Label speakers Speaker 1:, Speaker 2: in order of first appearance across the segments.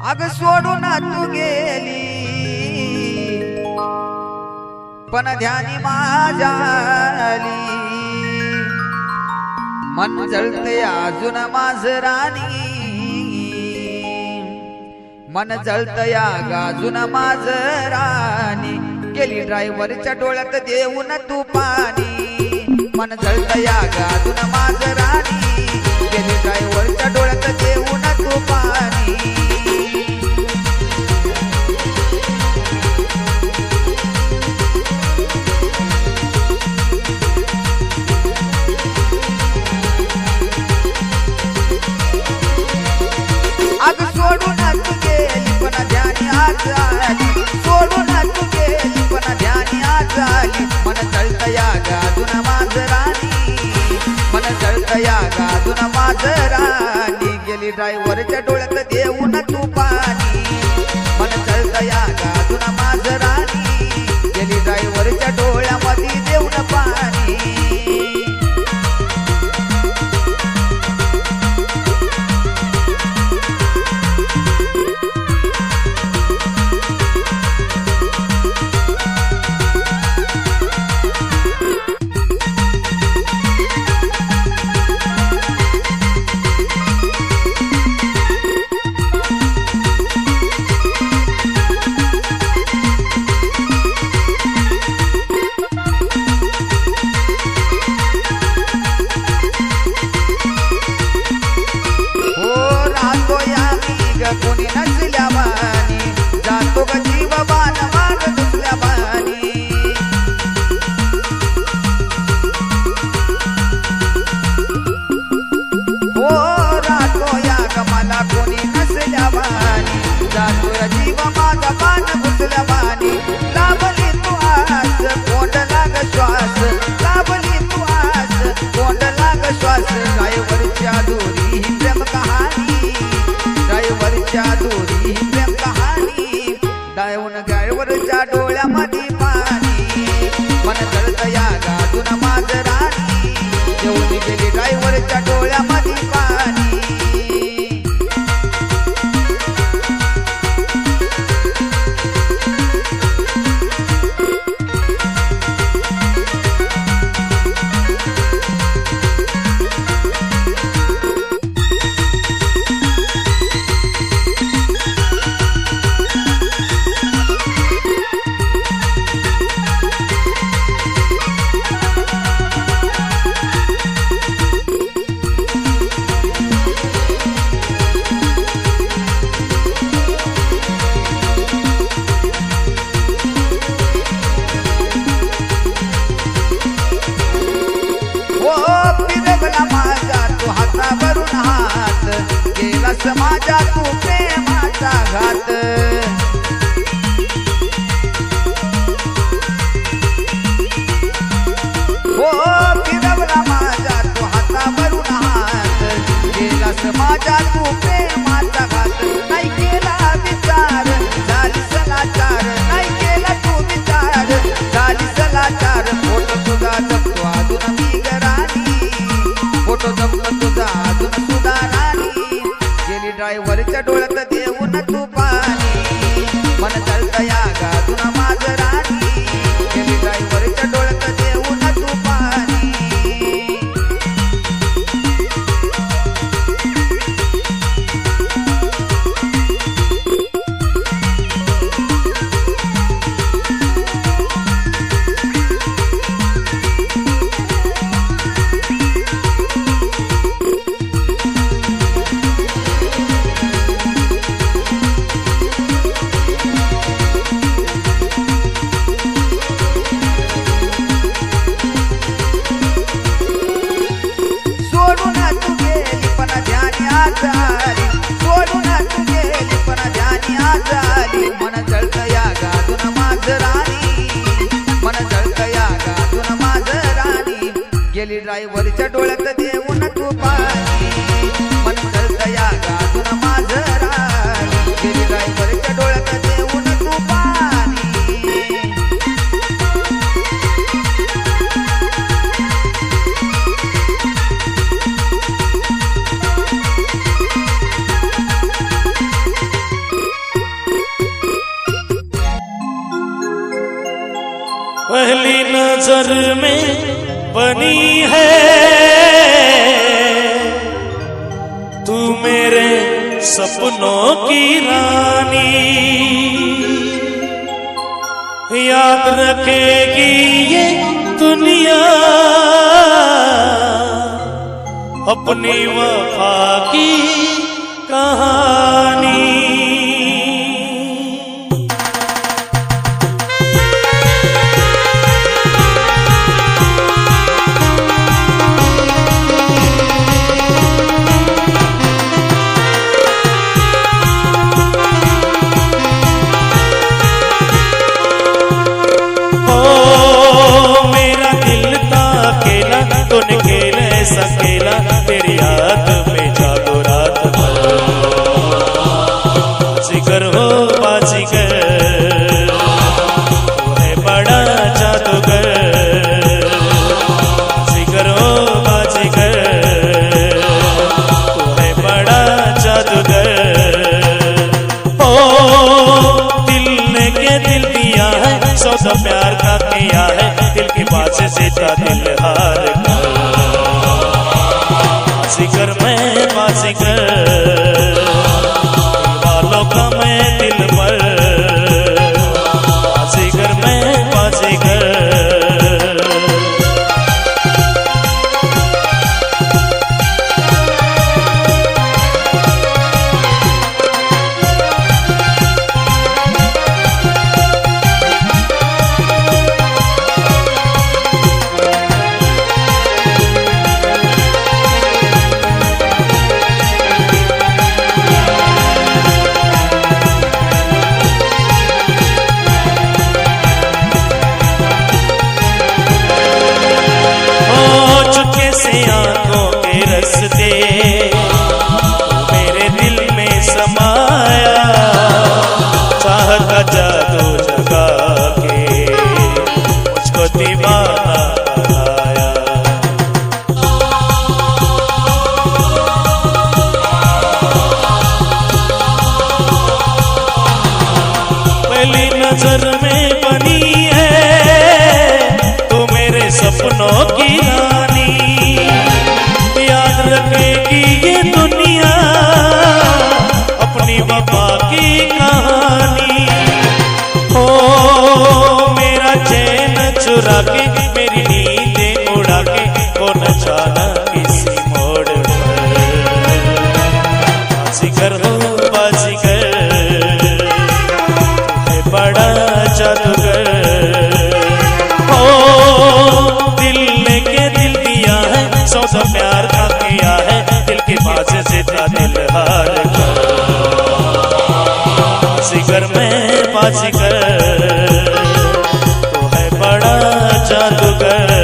Speaker 1: अग सोडून तू गेली पण ध्यानी माझ्याली मन जळते अजून माझ राणी मन जळतया गाजून माझ राणी गेली ड्रायव्हरच्या डोळ्यात देऊन तू पाणी मन जळतया गाजून माझ राणी गेली ड्रायव्हरच्या डोळ्यात देऊन तू पाणी अग सोडून तू गेली पण ध्यानी आज आली सोडून तू गेली पण ध्यानी आज आली मन जळतया गाजून माझ राणी मन जळतया गाजून माझ राणी गेली ड्रायव्हरच्या डोळ्यात देऊन तू पाणी मन जळतया गाजून माझ राणी गेली ड्रायव्हरच्या डोळ्यामध्ये देऊन पाणी कोणी नसल्या बानी जातो ग जीव बाण माग दुसल्या बानी हो राहतो या ग मला कोणी नसल्या बानी जातो ग जीव माझा बाण दुसल्या बानी लाभली तू आस कोंड लाग श्वास लाभली तू आस कोंड लाग श्वास ड्रायव्हरच्या दोरी ही प्रेम कहाणी ड्रायव्हरच्या दोरी प्रेम कहाणी डायवून ड्रायव्हरच्या डोळ्यामध्ये पाणी मन जळतया गाजून माझ राणी येऊन गेली ड्रायव्हरच्या डोळ्यामध्ये पाणी हातावरून हात केलास माझ्या तू प्रेमाचा घात हो फिरवला माझ्या तू हातावरून हात केलास माझ्या तू प्रेमाचा घात नाही केला विचार झाली सलाचार नाही केला तू विचार झाली सलाचार फोटो तुझा जपतो अजून मी राणी फोटो जपतो तुझा अजून सुद्धा राणी गेली ड्रायव्हरच्या डोळ्यात देऊन तू पाणी मन जळतया गाजून माझ राणी गेली ड्रायव्हरच्या डोळ्यात देऊन तू पाणी सोडून तू गेली पण ध्यानी आज आली मन जळतया गाजून माझ राणी मन जळतया गाजून माझ राणी गेली ड्रायव्हरच्या डोळ्यात देऊन तू पाणी मन जळतया गाजून माझ राणी गेली ड्रायव्हरच्या डोळ्यात देऊन तू पाणी
Speaker 2: बनी है तू मेरे सपनों की रानी, याद रखेगी ये दुनिया अपनी वफा की कहानी। सकेला तेरी याद में जागो रात भर, बाजीगर हो बाजीगर, तू है बड़ा जादूगर, बाजीगर हो बाजीगर, तू है बड़ा जादूगर। ओ दिल ने के दिल दिया है, सौदा प्यार का किया है, दिल की बात से था दिल हार कर, बाजीगर मैं बाजीगर, वालों का मैं दिल पर, बाजीगर मैं बाजीगर। आंखों के रस्ते मेरे दिल में समाया, चाहत का जादू जगा के मुझको दीवाना बनाया। पहली नजर में बनी है तू मेरे सपनों की रानी, याद रखेगी ये दुनिया अपनी वफा की कहानी। हो मेरा चैन चुरा के मेरी नींदें उड़ा के को न जाना किसी मोड़ पर, बाजीगर हो बाजीगर, है बड़ा जादूगर। हो दिल ने के दिल दिया है, सौदा प्यार का किया है, दिल की बात से था दिल हार कर, बाजीगर मैं बाजीगर, तो है बड़ा जादूगर।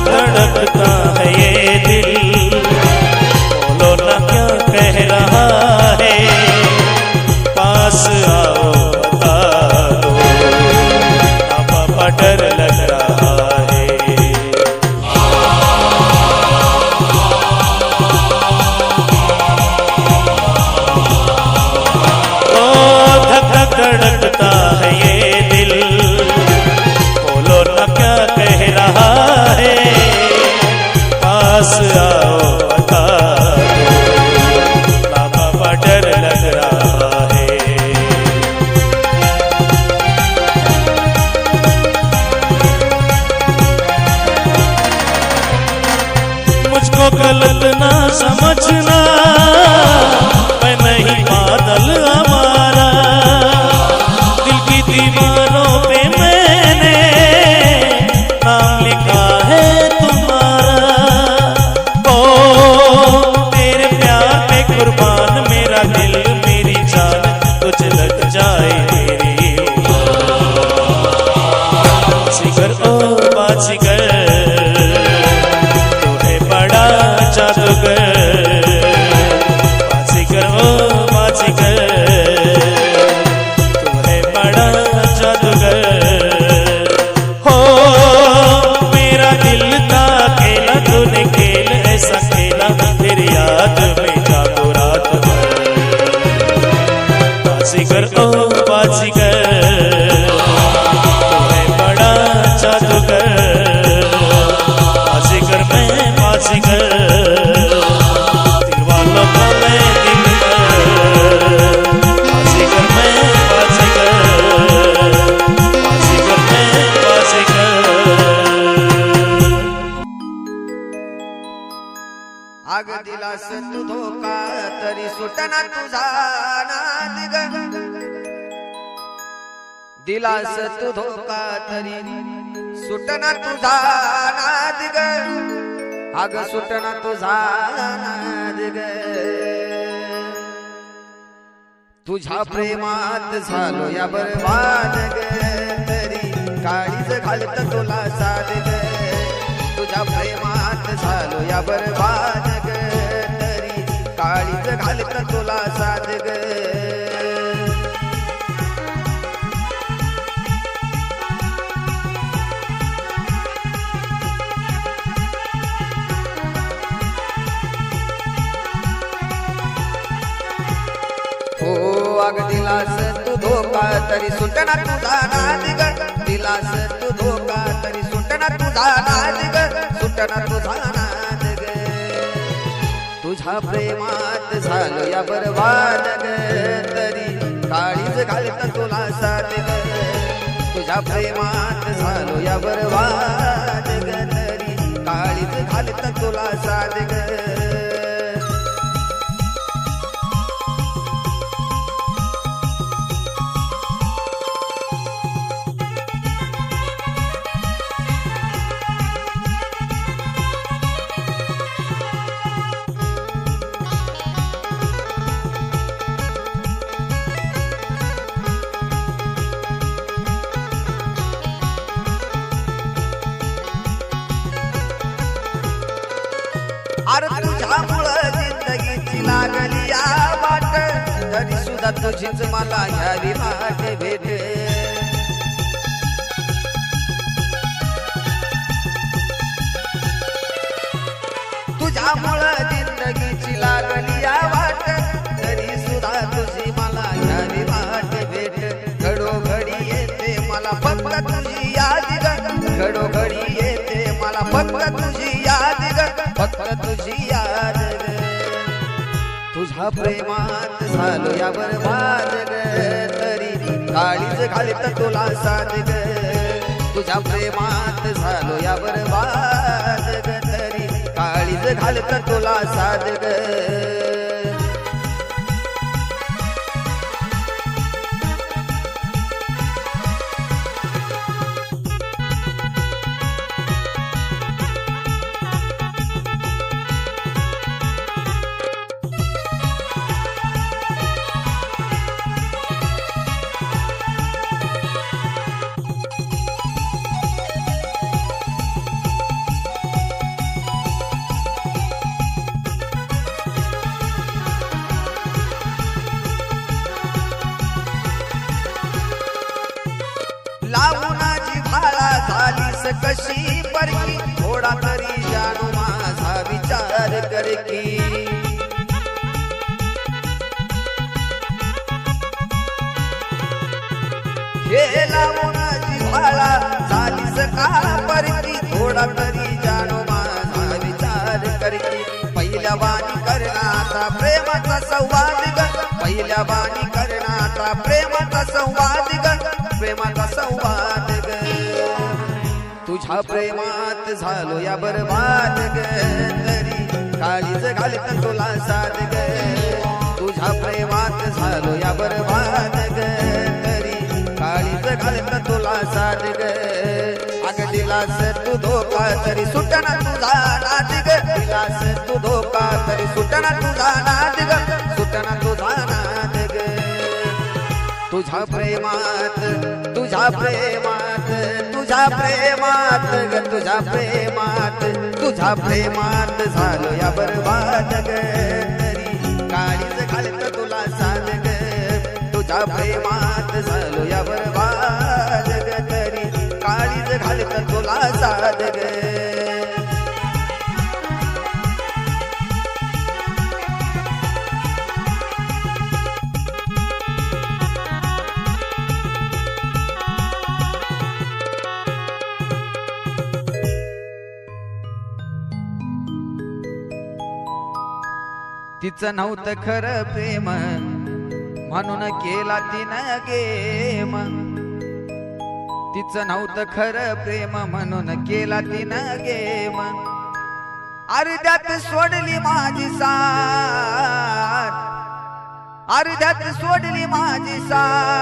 Speaker 2: धड़कता है ये दिल, बोलो ना क्या कह रहा है, पास आओ बता दो ना पापा डर लग रहा है। ओ धक धक धड़कता है ये दिल, बोलो ना क्या कह रहा है, पास आओ बता दो ना पापा डर लग रहा है। मुझको गलत ना समझना, मैं नहीं बादल हमारा, दिल की दीवारों पे मैंने नाम लिखा है तुम्हारा। ओ तेरे प्यार पे कुर्बान मेरा दिल मेरी जान, तुझ लग जाए मेरी बाजीगर ओ बाजीगर, तू है बड़ा जादूगर। बाजीगर ओ बाजीगर तू है बड़ा जादूगर बाजीगर मैं बाजीगर दिल वालों का मैं दिलबर बाजीगर मैं बाजीगर बाजीगर मैं बाजीगर
Speaker 1: आग दिलास तू धोका तरी सुटना तुझा नाद ग दिलास तू धोका तरी सुटना तुझा नाद ग आग सुटना तुझा नाद ग तुझ्या प्रेमात झालो या बरबाद ग तरी काळीज घालत तुला साध ग तुझ्या प्रेमात झालो या बरबाद ग तरी काळीज घालत तुला साध ग हो आग दिलास तू धोका तरी सुटना तुझा नाद ग दिलास तू धोका तरी सुटना तुझा नाद ग सुटना तुझा नाद ग तुझ्या प्रेमात झालो या बरबाद ग तरी काळीज घालत तुला साथ ग तुझ्या प्रेमात झालो या बरबाद ग तरी काळीज घालत तुला साथ ग अरे तुझ्यामुळं जिंदगीची लागली या वाट तरी सुद्धा तुझीच मला घ्यावी वाट भेट तुझ्यामुळं जिंदगीची लागली या वाट तरी सुद्धा तुझी मला घ्यावी वाट भेट घडोघडी येते मला फक्त तुझी याद ग घडोघडी येते मला फक्त तुझी याद ग फक्त तुझी याद ग तुझ्या प्रेमात झालो या बरबाद ग तरी काळीज घालत तुला साथ ग तुझ्या प्रेमात झालो या बरबाद ग तरी काळीज घालत तुला साथ ग लावूनाची भाळा झालीस कशी परकी थोडा तरी जाणू माझा विचार कर की हे लावूनाची भाळा झालीस का परकी थोडा तरी जाणू माझा विचार कर की पहिल्या वाणी करणाचा प्रेमाचा संवाद ग पहिल्या वाणी करणाचा प्रेमाचा संवाद ग प्रेमाचा संवाद ग तुझ्या प्रेमात झालो या बरबाद ग तरी काळीज घालत तुला साथ ग तुझ्या प्रेमात झालो या बरबाद ग तरी काळीज घालत तुला साथ ग अग दिलास तू धोका तरी सुटना तुझा नाद ग दिलास तू धोका तरी सुटना तुझा नाद ग सुटना तुझा नाद ग तुझ्या प्रेमात तुझ्या प्रेमात तुझ्या प्रेमात ग तुझ्या प्रेमात तुझ्या प्रेमात झालो या बरबाद ग तरी काळीज घालत तुला साथ ग तुझ्या प्रेमात झालो या बरबाद ग तरी काळीज घालत तुला साथ ग तिचं नव्हतं खरं प्रेम म्हणून केला तिनं गेम तिचं नव्हतं खरं प्रेम म्हणून केला तिनं गेम अर्ध्यात सोडली माझी साथ अर्ध्यात सोडली माझी साथ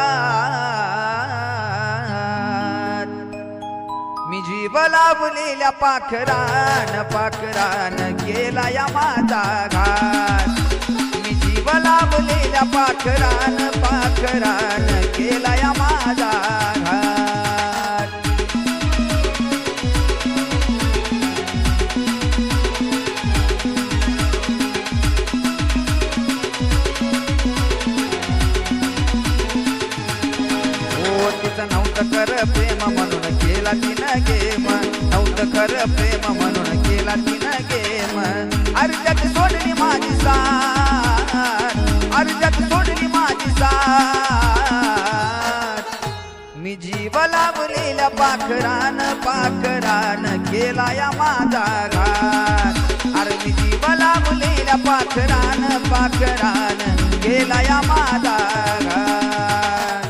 Speaker 1: मी जीव लावलेल्या पाखरान पाखरान केला या माझा घात मी जीव लावलेल्या पाखरान पाखरान केला या माझा घात हो तिचं नव्हतं खरं प्रेम म्हणून केला तिनं गेम नव्हतं खरं प्रेम म्हणून केला तिनं गेम अर्ध्यात सोडली माझी साथ अर्ध्यात सोडली माझी साथ मी जीव लावलेल्या पाखरान पाखरान केला या माझा घात अरे मी जीव लावलेल्या पाखरान पाखरान केला या माझा घात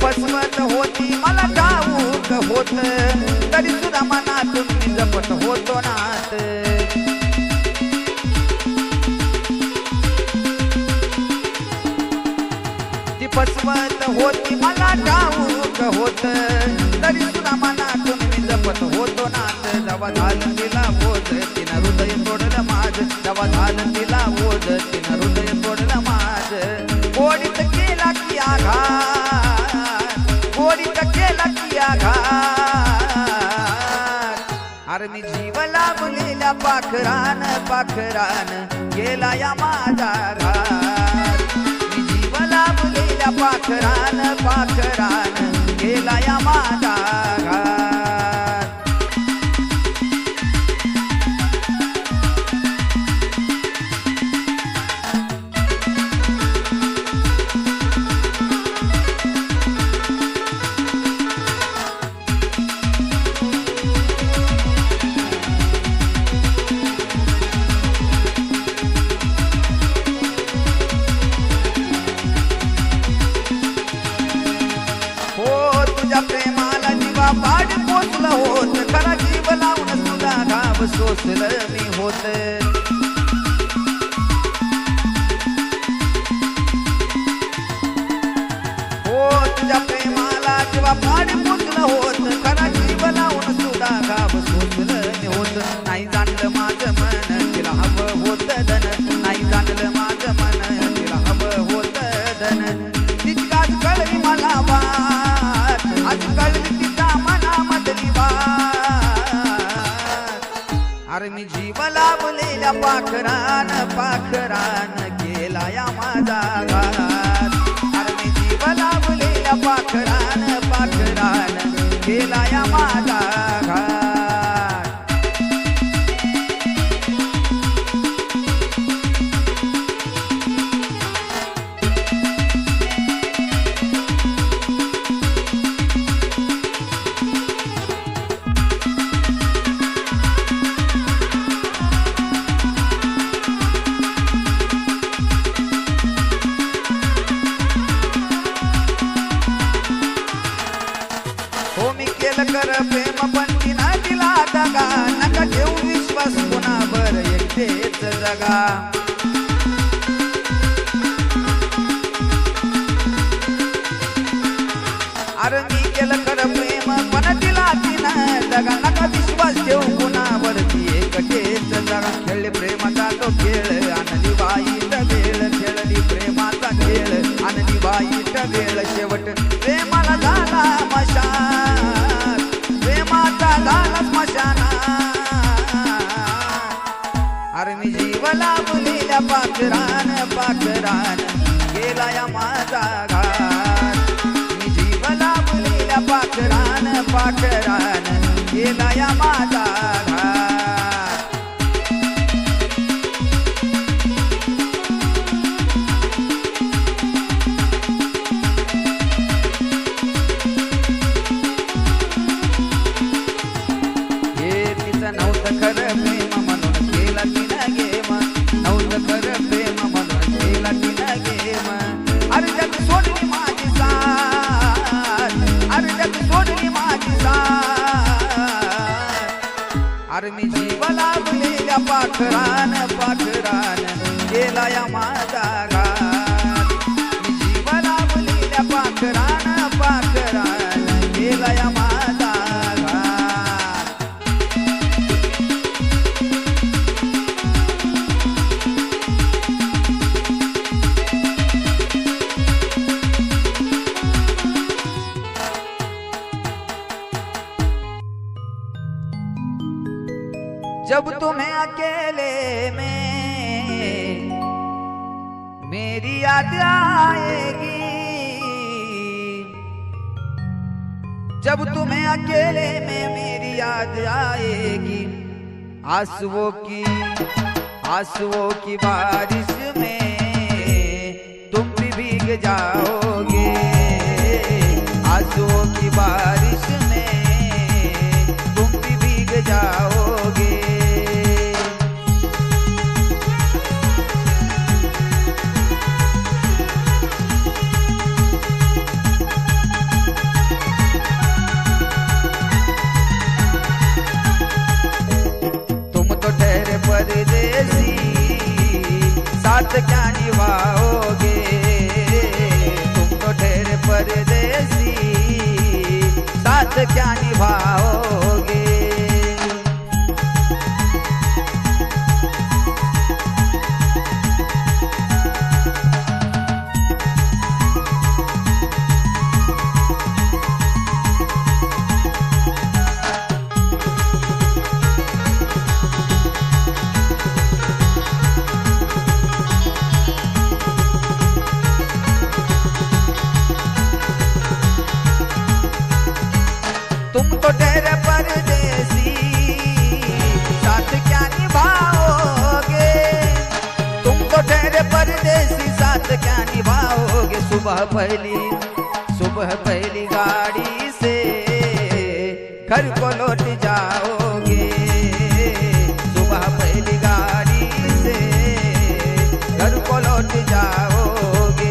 Speaker 1: फसवत होती मला ठाऊक होत तरी सुद्धा मनातून मी जपत होतो नात ती फसवत होती मला ठाऊक होत तरी सुद्धा मनातून मी जपत होतो नात जेव्हा झालं तिला बोध तिनं हृदय तोडलं माझ जेव्हा झालं तिला बोध तिनं हृदय तोडलं माझ गोडीत केला की आघात गोडीत केला की आघात अरे मी जीव लावलेल्या पाखरान पाखरान गेला या माझा घात मी जीव लावलेल्या पाखरान पाखरान गेला या माझा घात प्रेमाला जीवा पाड पोचलं होत खरा जीव लावून तुला घाव सोसलं मी होत हो तुझ्या प्रेमाला जीवा पाड पोचलं होत खरा जीव लावून तुला घाव सोसलं मी होत नाही जाणलं माझं मन तिला हवं होत धन नाही जाणलं माझं मन तिला हवं होत धन तिची काज कळली मला आज कळली तिचा मनामधली बात अरे मी जीव लावलेल्या पाखरान पाखरान केला या माझा घात अरे मी जीव लावलेल्या पाखरान पाखरान केला या माझा घात कर प्रेम पण तिना दिला दगा नका ठेवू विश्वास कोणावर एकटेच जगा अरे मी केलं कर प्रेम पण तिला तिना दगा नका विश्वास ठेवू कोणावरती एकटेच जगा खेळले प्रेमाचा तो खेळ आणली वाईट वेळ खेळली प्रेमाचा खेळ आणली वाईट वेळ शेवट प्रेमाला झाला मशाल लाभलेल्या पाखरान पाखरान गेला या माझा घाट मी जीव लाभलेल्या पाखरान पाखरान गेला या माझा घाट नव्हतं खरं प्रेम म्हणून केला तिनं गेम नव्हतं खरं प्रेम म्हणून केला तिनं गेम अरे जग सोडली माझी साथ अरे जग सोडली माझी साथ अरे मी जीव लाभलेल्या पाखरान पाखरान गेला या माझा घाट मी जीव लाभलेल्या पाखरान पाखरान गेला या माझा जब तुम्हें अकेले में मेरी याद आएगी जब तुम्हें अकेले में मेरी याद आएगी आंसुओं की बारिश में तुम भी भीग जाओगे आंसुओं की बारिश में तुम भी भीग जाओगे परदेसी साथ क्या निभाओगे तुम तो ठहरे परदेसी साथ क्या निभाओगे तुम तो ठहरे परदेसी साथ क्या निभाओगे तुम तो ठहरे परदेसी साथ क्या निभाओगे सुबह पहली गाड़ी से घर को लौट जाओगे सुबह पहली गाड़ी से घर को लौट जाओगे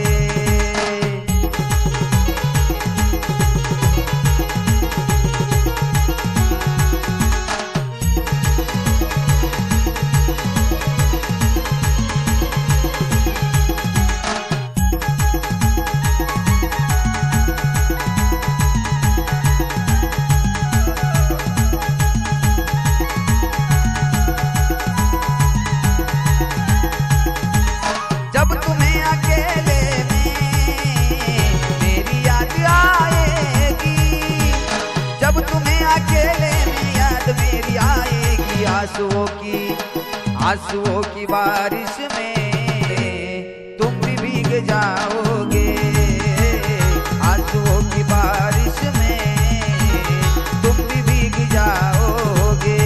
Speaker 1: जब तुम्हें अकेले में मेरी याद आएगी जब तुम्हें अकेले में याद मेरी आएगी आंसुओं की बारिश में तुम भी भीग जाओगे आंसुओं की बारिश में तुम भी भीग जाओगे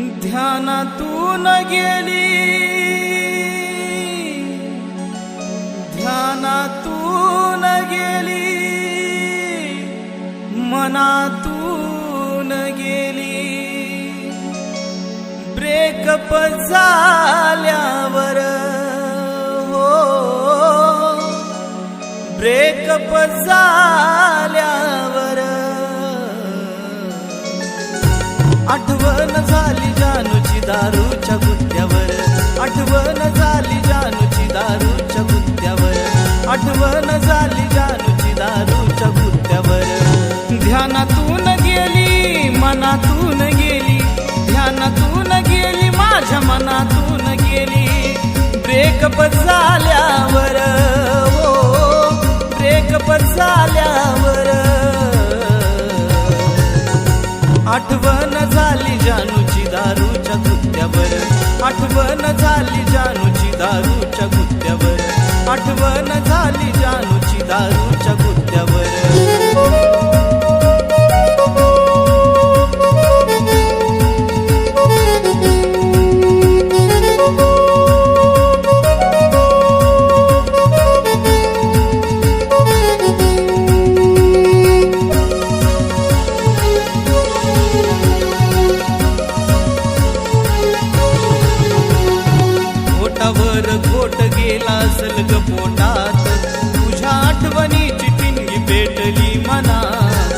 Speaker 3: ध्यानातून गेली, ध्यानातून गेली, मनातून गेली. ब्रेकअप झाल्यावर, हो ब्रेकअप झाल्यावर आठवण झाली जानूची दारूच्या गुत्त्यावर, आठवण झाली जानूची दारूच्या गुत्त्यावर, आठवण झाली जानूची दारूच्या गुत्त्यावर. ध्यानातून गेली, मनातून गेली, ध्यानातून गेली, माझ्या मनातून गेली. ब्रेकअप झाल्यावर, हो ब्रेकअप झाल्यावर आठवण झाली जानूची दारूच्या गुत्त्यावर, आठवण झाली जानूची दारूच्या गुत्त्यावर, आठवण झाली जानूची दारूच्या गुत्त्यावर. घोट गेला असल ग पोटात, तुझ्या आठवणीची ठिणगी पेटली मनात.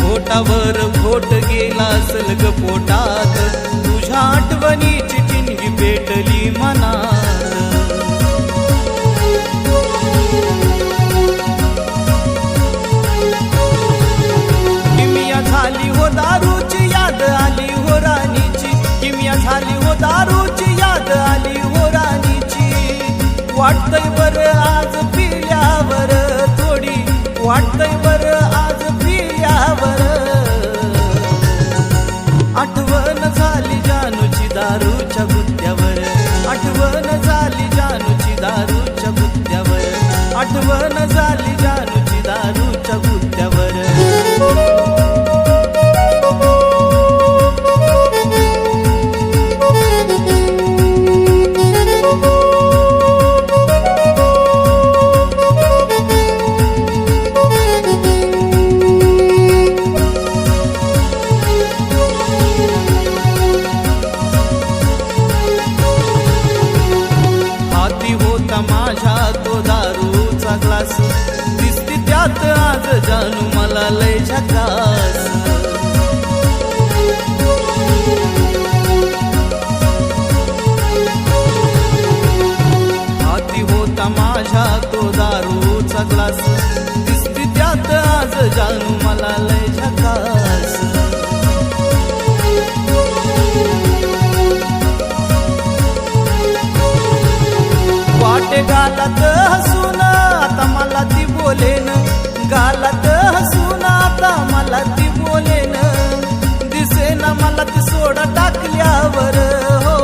Speaker 3: घोटावर घोट गेला असल ग पोटात, तुझ्या आठवणीची ठिणगी पेटली मनात. झाली हो दारूची याद आली हो राणीची, किमिया झाली हो दारूची याद आली हो राणीची. वाटतंय बरं आज पिल्यावर थोडी, वाटतंय बरं आज पिल्यावर. आठवण झाली जानूची दारूच्या गुत्त्यावर, आठवण झाली जानूची दारूच्या गुत्त्यावर, आठवण झाली जानूची दारूच्या गुत्त्यावर. माझ्या तो दारूचा ग्लास, दिसती त्यात आज जानू मला लय झकास. हाती होता माझ्या तो दारूचा ग्लास, दिसती त्यात आज जानू मला लय झकास. वाटे गालात हसून आता मला ती बोलेन, गालात हसून आता मला ती बोलेन. दिसेना मला ती सोडा टाकल्यावर, हो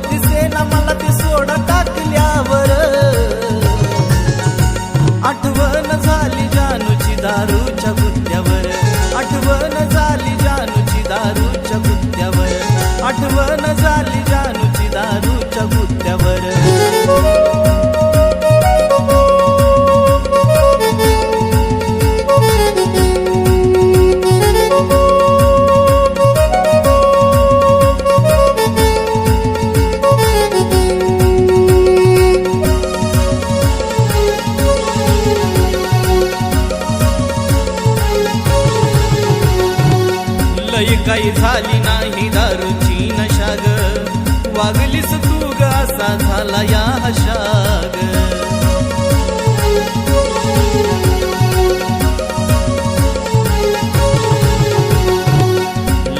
Speaker 3: दिसेना मला ती सोडा टाकल्यावर. आठवण झाली जानूची दारूच्या गुत्त्यावर, आठवण झाली जानूची दारूच्या गुत्त्यावर, आठवण झाली जानूची दारूच्या गुत्त्यावर. लय काही झाली नाही दारूची नशा ग, वागलीस तू ग असा झाला या हशा ग.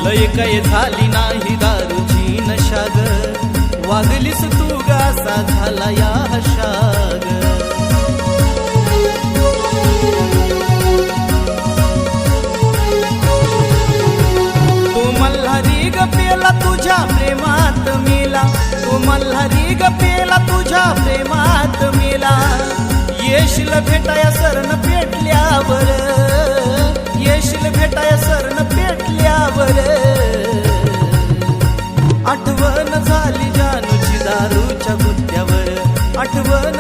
Speaker 3: लय काही झाली नाही दारूची नशा ग, वागलीस तू ग असा झाला या हशा ग. मल्हारी ग पेला तुझ्या प्रेमात मेला, तो मल्हारी ग पेला तुझ्या प्रेमात मेला. येशील येशील भेटाया सरण पेटल्यावर, येशील भेटाया सरण पेटल्यावर, आठवण झाली जानूची दारूच्या गुत्त्यावर, आठवण